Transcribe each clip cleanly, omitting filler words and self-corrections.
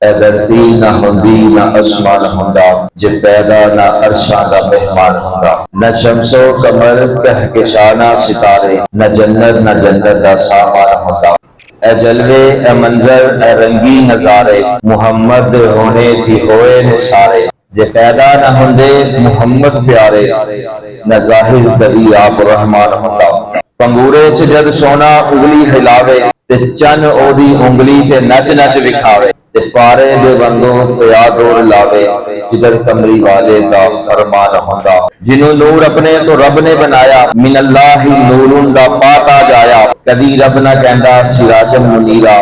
اے دھرتی نہ ہوندی نہ آسمان ہوندا، جے پیدا نہ عرشاں دا مہمان ہوندا، نہ شمس و قمر کہکشاں ستارے، نہ جنت نہ جنت دا سامان ہوندا۔ اے جلوے اے منظر اے رنگی نظارے، محمد ہونے تھی ہوئے نثارے، جے پیدا نہ ہوندے محمد پیارے، نہ ظاہر کبھی آپ رحمان ہوندا۔ پنگورے چ جد سونا انگلی ہلاوے، تے چن او دی انگلی تے نچ نچ وکھاوے، تے پارے دے وانگوں پیا دور لاوے، جدھر کمری والے دا فرمان ہوندا۔ جنوں نور اپنے تو رب نے بنایا، من اللہ نورن دا پاتا جایا، کدی رب نہ کہندا سراجم منیرا،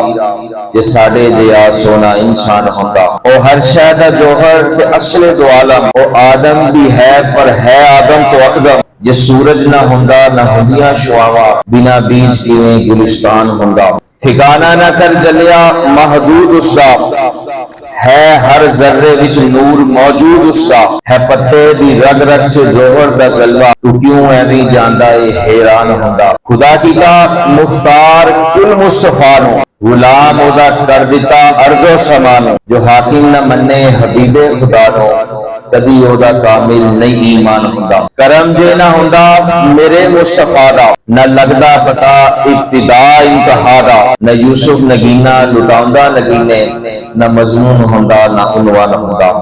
یہ ساڈے جیا سونا انسان ہوندا۔ او ہر شے دا جوہر تے اصل دو عالم، او آدم بھی ہے پر ہے آدم تو اقدم، یہ سورج نہ ہوندا نہ ہوندیاں شعاواں، بنا بیج کیویں گلستان ہوندا۔ ٹھکانہ نہ کر جلیا محدود اس دا، ہے ہر ذرے وچ نور موجود اس دا، ہے پتے دی رگ رگ چ جوہر دا جلوہ، تو کیوں ایویں جاندا اے حیران ہوندا۔ خدا کیتا مختار کل مصطفیٰ نو، غلام او دا کر دتا ارض و سما نو، جو حاکم نہ منے حبیب خدا نو، کدی او دا کامل نہیں ایمان ہوندا۔ کرم جے نہ ہوندا میرے مصطفیٰ دا، نہ لگدا پتا ابتدا انتہا دا، نہ یوسف نگینہ لٹاوندا نگینے، نہ مضمون ہوندا نہ عنوان ہوندا۔